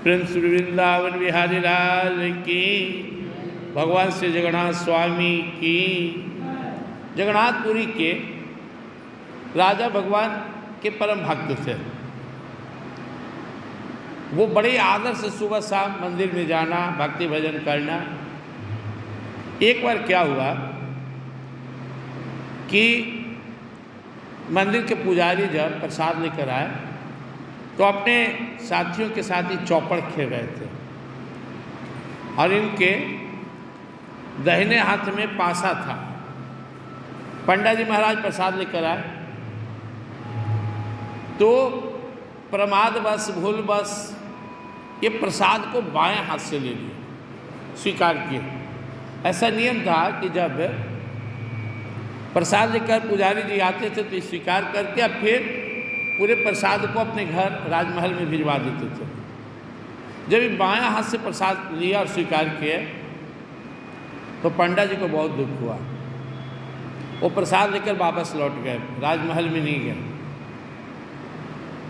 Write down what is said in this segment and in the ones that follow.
Prince Vrindavan Bihari लाल की, भगवान श्री जगन्नाथ स्वामी की। जगन्नाथपुरी के राजा भगवान के परम भक्त थे। वो बड़े आदर से सुबह शाम मंदिर में जाना, भक्ति भजन करना। एक बार क्या हुआ कि मंदिर के पुजारी जब प्रसाद लेकर आए तो अपने साथियों के साथ ही चौपड़ खेल रहे थे और इनके दाहिने हाथ में पासा था। पंडा जी महाराज प्रसाद लेकर आए तो प्रमादवश भूलवश ये प्रसाद को बाएं हाथ से ले लिए, स्वीकार किए। ऐसा नियम था कि जब प्रसाद लेकर पुजारी जी आते थे तो स्वीकार करके अब फिर पूरे प्रसाद को अपने घर राजमहल में भिजवा देते थे। जब ये बायां हाथ से प्रसाद लिया और स्वीकार किए तो पंडा जी को बहुत दुख हुआ। वो प्रसाद लेकर वापस लौट गए, राजमहल में नहीं गए।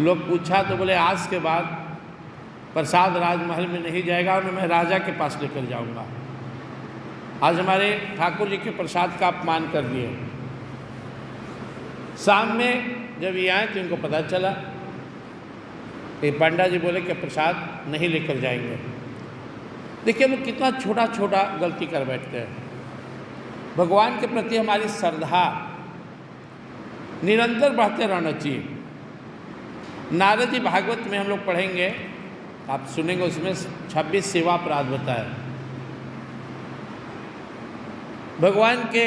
लोग पूछा तो बोले आज के बाद प्रसाद राजमहल में नहीं जाएगा और मैं राजा के पास लेकर जाऊंगा। आज हमारे ठाकुर जी के प्रसाद का अपमान कर दिए। शाम में जब ये आए तो इनको पता चला कि पंडा जी बोले कि प्रसाद नहीं लेकर जाएंगे। देखिए लोग कितना छोटा छोटा गलती कर बैठते हैं। भगवान के प्रति हमारी श्रद्धा निरंतर बढ़ते रहना चाहिए। नारद जी भागवत में हम लोग पढ़ेंगे, आप सुनेंगे, उसमें 26 सेवा अपराध बताया। भगवान के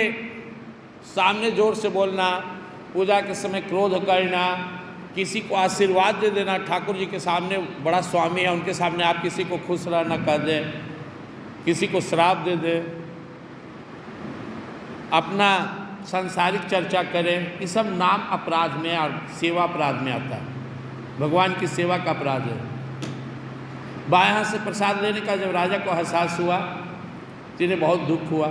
सामने जोर से बोलना, पूजा के समय क्रोध करना, किसी को आशीर्वाद दे देना। ठाकुर जी के सामने बड़ा स्वामी है, उनके सामने आप किसी को खुश रहना कह दें, किसी को श्राप दे दें, अपना सांसारिक चर्चा करें, ये सब नाम अपराध में और सेवा अपराध में आता है। भगवान की सेवा का अपराध है। बाएं हाथ से प्रसाद लेने का जब राजा को एहसास हुआ तो इन्हें बहुत दुख हुआ।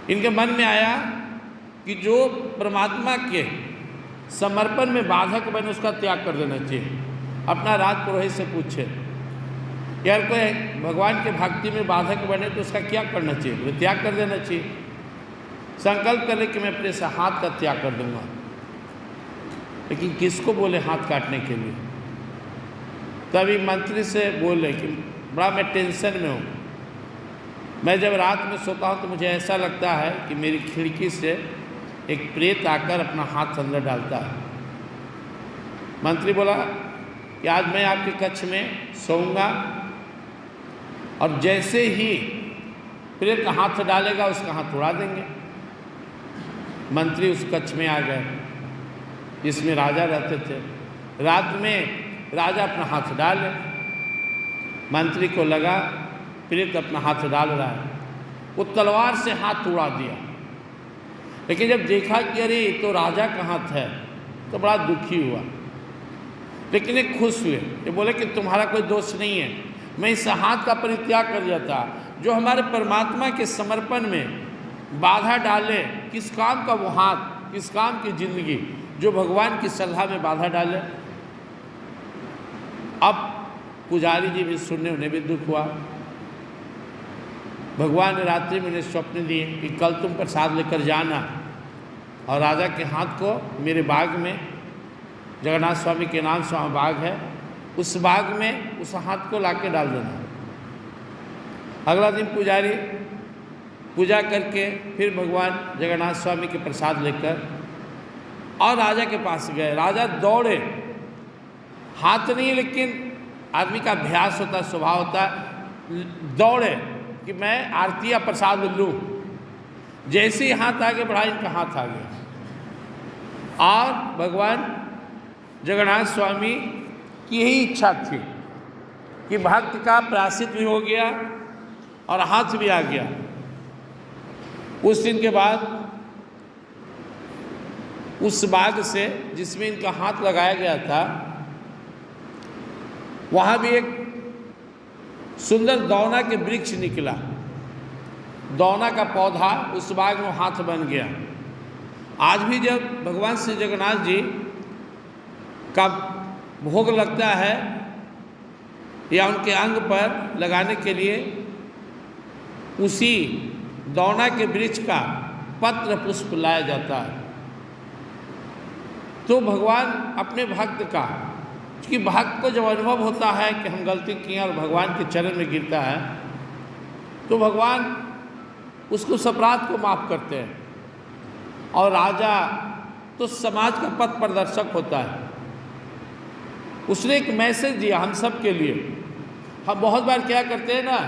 इनके मन में आया कि जो परमात्मा के समर्पण में बाधक बने उसका त्याग कर देना चाहिए। अपना राज पुरोहित से पूछे, यार कोई भगवान के भक्ति में बाधक बने तो उसका क्या करना चाहिए? वो त्याग कर देना चाहिए। संकल्प करे कि मैं अपने से हाथ का त्याग कर दूंगा। लेकिन किसको बोले हाथ काटने के लिए? तभी मंत्री से बोले कि बड़ा मैं टेंशन में हूँ, मैं जब रात में सोता हूँ तो मुझे ऐसा लगता है कि मेरी खिड़की से एक प्रेत आकर अपना हाथ अंदर डालता है। मंत्री बोला कि आज मैं आपके कक्ष में सोऊंगा और जैसे ही प्रेत हाथ डालेगा उसका हाथ उड़ा देंगे। मंत्री उस कक्ष में आ गए जिसमें राजा रहते थे। रात में राजा अपना हाथ डाले, मंत्री को लगा प्रेत अपना हाथ डाल रहा है, वो तलवार से हाथ उड़ा दिया। लेकिन जब देखा कि अरे तो राजा का हाथ है तो बड़ा दुखी हुआ। लेकिन ये खुश हुए, ये बोले कि तुम्हारा कोई दोष नहीं है, मैं इस हाथ का परित्याग कर दिया था। जो हमारे परमात्मा के समर्पण में बाधा डाले, किस काम का वो हाथ, किस काम की जिंदगी जो भगवान की श्रद्धा में बाधा डाले। अब पुजारी जी भी सुनने, उन्हें भी दुख हुआ। भगवान ने रात्रि में उन्हें स्वप्न दिए कि कल तुम प्रसाद लेकर जाना और राजा के हाथ को मेरे बाग में, जगन्नाथ स्वामी के नाम से वहाँ बाग है, उस बाग में उस हाथ को लाके डाल देना। अगला दिन पुजारी पूजा करके फिर भगवान जगन्नाथ स्वामी के प्रसाद लेकर और राजा के पास गए। राजा दौड़े, हाथ नहीं लेकिन आदमी का अभ्यास होता, स्वभाव होता, दौड़े कि मैं आरती या प्रसाद लूँ। जैसे ही हाथ आगे बढ़ा, इनका हाथ आ गया। और भगवान जगन्नाथ स्वामी की यही इच्छा थी कि भक्त का प्रायश्चित भी हो गया और हाथ भी आ गया। उस दिन के बाद उस बाग से जिसमें इनका हाथ लगाया गया था, वहाँ भी एक सुंदर दौना के वृक्ष निकला। दौना का पौधा उस बाग में हाथ बन गया। आज भी जब भगवान श्री जगन्नाथ जी का भोग लगता है या उनके अंग पर लगाने के लिए उसी दौना के वृक्ष का पत्र पुष्प लाया जाता है। तो भगवान अपने भक्त का, क्योंकि भक्त को जब अनुभव होता है कि हम गलती किए और भगवान के चरण में गिरता है, तो भगवान उसको अपराध को माफ़ करते हैं। और राजा तो समाज का पथ प्रदर्शक होता है। उसने एक मैसेज दिया हम सब के लिए। हम बहुत बार क्या करते हैं ना,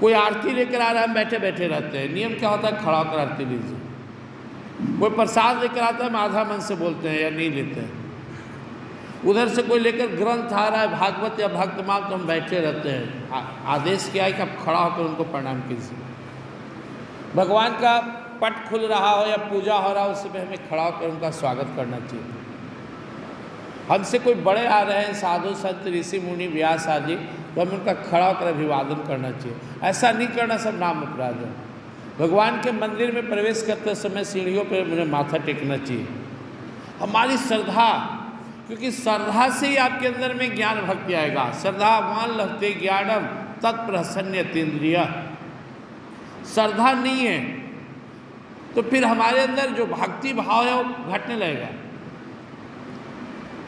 कोई आरती लेकर आ रहा है, हम बैठे बैठे रहते हैं। नियम क्या होता है, खड़ा होकर आरती लीजिए। कोई प्रसाद लेकर आता है, हम आधा मन से बोलते हैं या नहीं लेते हैं। उधर से कोई लेकर ग्रंथ आ रहा है, भागवत या भक्तमाल, तो हम बैठे रहते हैं। आदेश क्या है कि आप खड़ा होकर उनको प्रणाम कीजिए। भगवान का पट खुल रहा हो या पूजा हो रहा हो, उस समय हमें खड़ा होकर उनका स्वागत करना चाहिए। हमसे कोई बड़े आ रहे हैं, साधु संत ऋषि मुनि व्यास आदि, तो हमें उनका खड़ा होकर अभिवादन करना चाहिए। ऐसा नहीं करना सब नाम अपराध है। भगवान के मंदिर में प्रवेश करते समय सीढ़ियों पर मुझे माथा टेकना चाहिए। हमारी श्रद्धा, क्योंकि श्रद्धा से ही आपके अंदर में ज्ञान भक्ति आएगा। श्रद्धावान लभते ज्ञानम तत्प्रसन्नतेन्द्रिय। श्रद्धा नहीं है तो फिर हमारे अंदर जो भक्ति भाव है वो घटने लगेगा।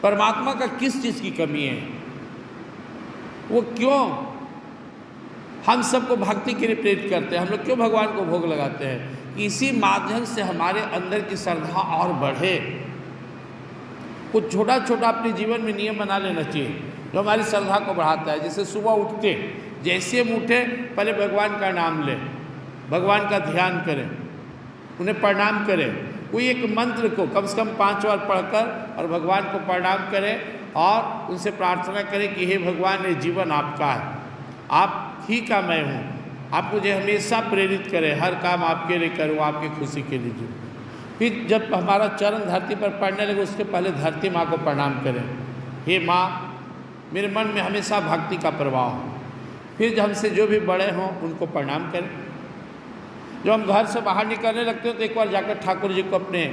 परमात्मा का किस चीज़ की कमी है, वो क्यों हम सबको भक्ति के लिए प्रेरित करते हैं, हम लोग क्यों भगवान को भोग लगाते हैं, कि इसी माध्यम से हमारे अंदर की श्रद्धा और बढ़े। कुछ छोटा छोटा अपने जीवन में नियम बना लेना चाहिए जो हमारी श्रद्धा को बढ़ाता है। जैसे सुबह उठते, जैसे हम उठे पहले भगवान का नाम लें, भगवान का ध्यान करें, उन्हें प्रणाम करें। कोई एक मंत्र को कम से कम 5 बार पढ़कर और भगवान को प्रणाम करें और उनसे प्रार्थना करें कि हे भगवान, ये जीवन आपका है, आप ही का मैं हूँ, आप मुझे हमेशा प्रेरित करें, हर काम आपके लिए करूँ, आपकी खुशी के लिए जीऊँ। फिर जब हमारा चरण धरती पर पड़ने लगे, उसके पहले धरती माँ को प्रणाम करें। हे माँ, मेरे मन में हमेशा भक्ति का प्रवाह हो। फिर हमसे जो भी बड़े हों उनको प्रणाम करें। जब हम घर से बाहर निकलने लगते हो तो एक बार जाकर ठाकुर जी को अपने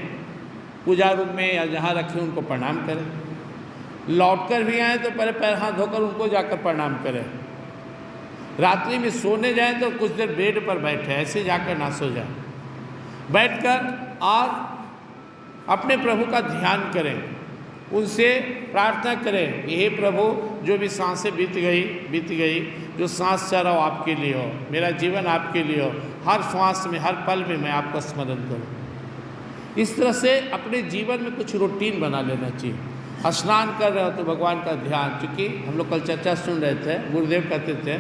पूजा रूम में या जहाँ रखें उनको प्रणाम करें। लौटकर भी आएँ तो पहले पैर हाथ धोकर उनको जाकर प्रणाम करें। रात्रि में सोने जाएं तो कुछ देर बेड पर बैठे, ऐसे जाकर ना सो जाएं। बैठकर और अपने प्रभु का ध्यान करें, उनसे प्रार्थना करें, हे प्रभु, जो भी सांसें बीत गई, जो सांस चल रहा हो आपके लिए हो, मेरा जीवन आपके लिए हो, हर श्वास में, हर पल में मैं आपका स्मरण करूं। इस तरह से अपने जीवन में कुछ रूटीन बना लेना चाहिए। स्नान कर रहे हो तो भगवान का ध्यान, चूँकि हम लोग कल चर्चा सुन रहे थे, गुरुदेव कहते थे,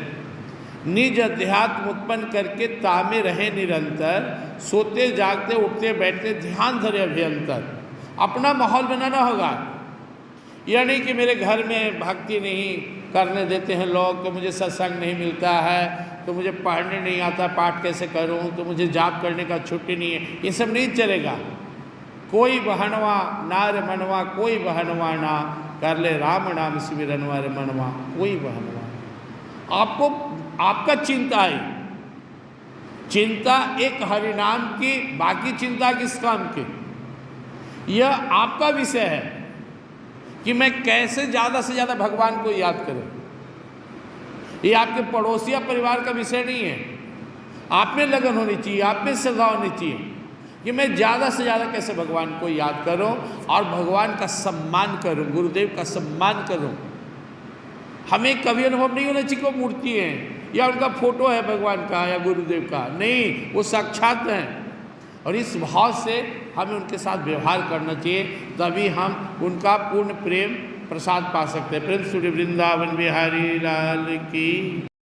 निज अध्यात्म उत्पन्न करके तामे रहे निरंतर, सोते जागते उठते बैठते ध्यान धरे अभ्यंतर। अपना माहौल बनाना होगा। यह नहीं कि मेरे घर में भक्ति नहीं करने देते हैं लोग, तो मुझे सत्संग नहीं मिलता है, तो मुझे पढ़ने नहीं आता, पाठ कैसे करूं, तो मुझे जाप करने का छुट्टी नहीं है, ये सब नहीं चलेगा। कोई बहनवा नार मनवा, कोई बहनवा ना, कर ले राम नाम सिमरनवा रे मनवा, कोई बहनवा। आपको आपका चिंता है, चिंता एक हरिनाम की, बाकी चिंता किस काम की, यह आपका विषय है कि मैं कैसे ज़्यादा से ज़्यादा भगवान को याद करूं। ये आपके पड़ोसी या परिवार का विषय नहीं है। आप में लगन होनी चाहिए, आप में श्रद्धा होनी चाहिए कि मैं ज़्यादा से ज़्यादा कैसे भगवान को याद करूं और भगवान का सम्मान करूं, गुरुदेव का सम्मान करूं। हमें कभी अनुभव नहीं होना चाहिए कि वो मूर्ति है या उनका फोटो है भगवान का या गुरुदेव का, नहीं, वो साक्षात हैं। और इस भाव से हमें उनके साथ व्यवहार करना चाहिए, तभी हम उनका पूर्ण प्रेम प्रसाद पा सकते हैं। प्रेम श्री वृंदावन बिहारी लाल की।